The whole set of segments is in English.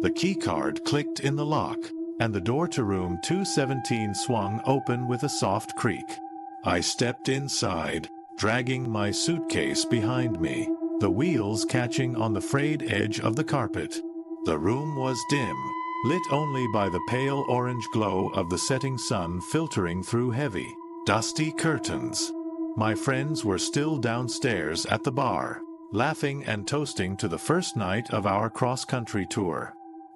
The keycard clicked in the lock, and the door to room 217 swung open with a soft creak. I stepped inside, dragging my suitcase behind me, the wheels catching on the frayed edge of the carpet. The room was dim, lit only by the pale orange glow of the setting sun filtering through heavy, dusty curtains. My friends were still downstairs at the bar, laughing and toasting to the first night of our cross-country tour.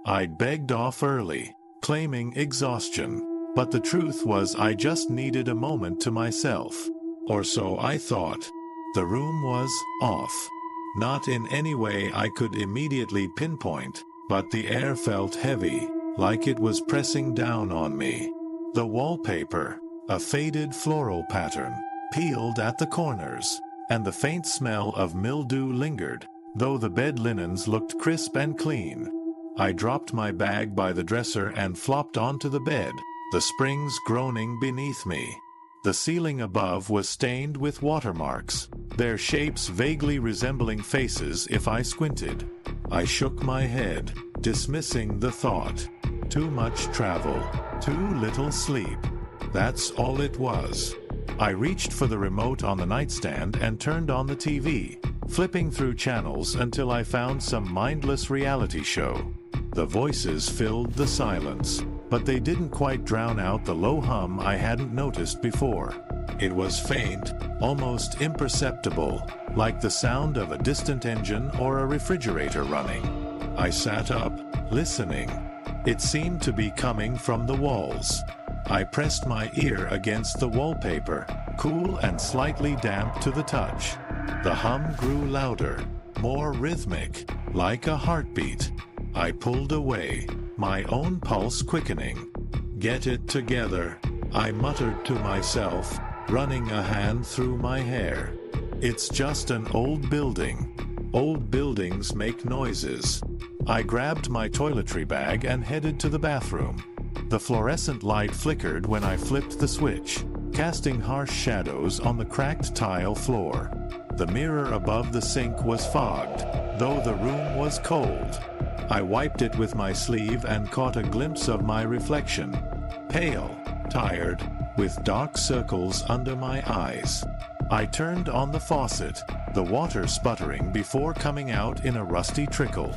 I'd begged off early, claiming exhaustion, but the truth was I just needed a moment to myself. Or so I thought. The room was off. Not in any way I could immediately pinpoint, but the air felt heavy, like it was pressing down on me. The wallpaper, a faded floral pattern, peeled at the corners, and the faint smell of mildew lingered, though the bed linens looked crisp and clean. I dropped my bag by the dresser and flopped onto the bed, the springs groaning beneath me. The ceiling above was stained with watermarks, their shapes vaguely resembling faces if I squinted. I shook my head, dismissing the thought. Too much travel, too little sleep. That's all it was. I reached for the remote on the nightstand and turned on the TV, flipping through channels until I found some mindless reality show. The voices filled the silence, but they didn't quite drown out the low hum I hadn't noticed before. It was faint, almost imperceptible, like the sound of a distant engine or a refrigerator running. I sat up, listening. It seemed to be coming from the walls. I pressed my ear against the wallpaper, cool and slightly damp to the touch. The hum grew louder, more rhythmic, like a heartbeat. I pulled away, my own pulse quickening. Get it together, I muttered to myself, running a hand through my hair. It's just an old building. Old buildings make noises. I grabbed my toiletry bag and headed to the bathroom. The fluorescent light flickered when I flipped the switch, casting harsh shadows on the cracked tile floor. The mirror above the sink was fogged, though the room was cold. I wiped it with my sleeve and caught a glimpse of my reflection. Pale, tired, with dark circles under my eyes. I turned on the faucet, the water sputtering before coming out in a rusty trickle.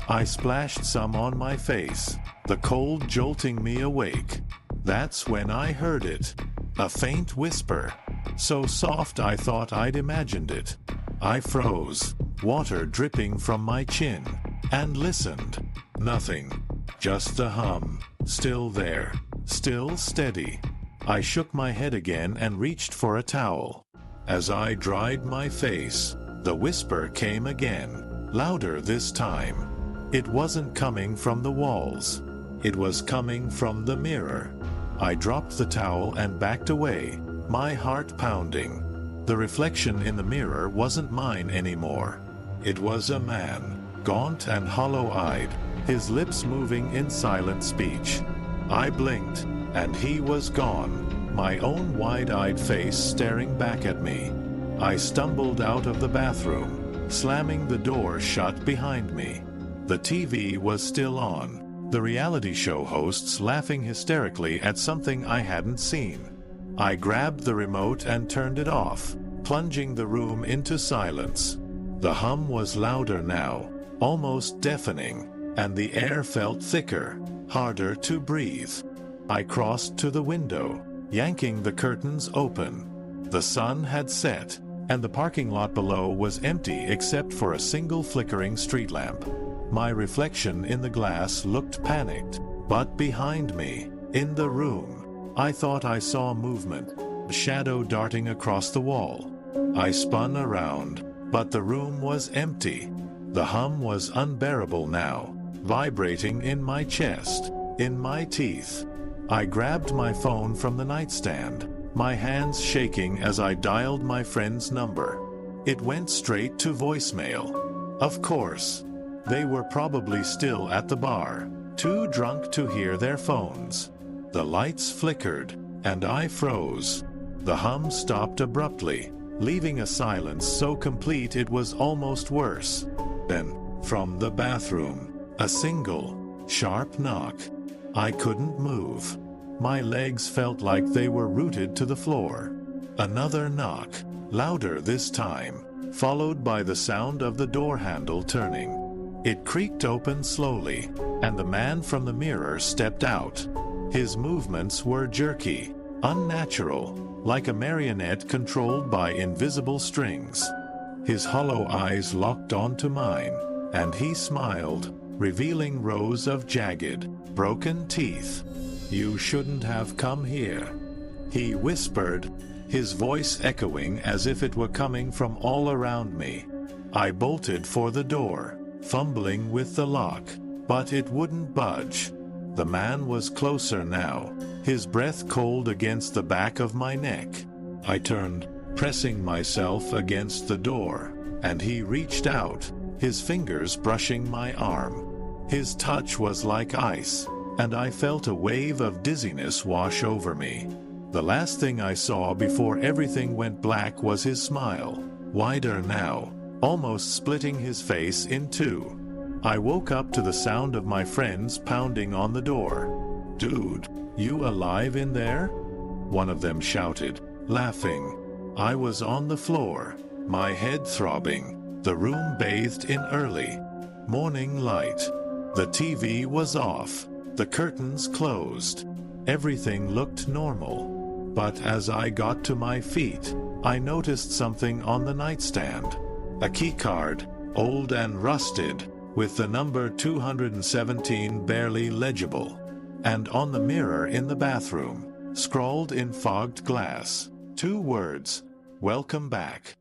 I splashed some on my face, the cold jolting me awake. That's when I heard it. A faint whisper, so soft I thought I'd imagined it. I froze, water dripping from my chin, and listened. Nothing, just the hum, still there, still steady. I shook my head again and reached for a towel. As I dried my face, the whisper came again, louder this time. It wasn't coming from the walls. It was coming from the mirror. I dropped the towel and backed away, my heart pounding. The reflection in the mirror wasn't mine anymore. It was a man, gaunt and hollow-eyed, his lips moving in silent speech. I blinked, and he was gone, my own wide-eyed face staring back at me. I stumbled out of the bathroom, slamming the door shut behind me. The TV was still on, the reality show hosts laughing hysterically at something I hadn't seen. I grabbed the remote and turned it off, plunging the room into silence. The hum was louder now, almost deafening, and the air felt thicker, harder to breathe. I crossed to the window, yanking the curtains open. The sun had set, and the parking lot below was empty except for a single flickering street lamp. My reflection in the glass looked panicked, but behind me, in the room, I thought I saw movement, a shadow darting across the wall. I spun around, but the room was empty. The hum was unbearable now, vibrating in my chest, in my teeth. I grabbed my phone from the nightstand, my hands shaking as I dialed my friend's number. It went straight to voicemail. Of course. They were probably still at the bar, too drunk to hear their phones. The lights flickered, and I froze. The hum stopped abruptly, leaving a silence so complete it was almost worse. Then, from the bathroom, a single, Sharp knock. I couldn't move. My legs felt like they were rooted to the floor. Another knock, louder this time, followed by the sound of the door handle turning. It creaked open slowly, and the man from the mirror stepped out. His movements were jerky, unnatural, like a marionette controlled by invisible strings. His hollow eyes locked onto mine, and he smiled, revealing rows of jagged, broken teeth. "You shouldn't have come here," he whispered, his voice echoing as if it were coming from all around me. I bolted for the door, fumbling with the lock, but it wouldn't budge. The man was closer now, his breath cold against the back of my neck. I turned, pressing myself against the door, and he reached out, his fingers brushing my arm. His touch was like ice, and I felt a wave of dizziness wash over me. The last thing I saw before everything went black was his smile, wider now, almost splitting his face in two. I woke up to the sound of my friends pounding on the door. "Dude, you alive in there?" one of them shouted, laughing. I was on the floor, my head throbbing, the room bathed in early morning light. The TV was off, the curtains closed. Everything looked normal. But as I got to my feet, I noticed something on the nightstand. A keycard, old and rusted, with the number 217 barely legible. And on the mirror in the bathroom, scrawled in fogged glass, 2 words, "Welcome back."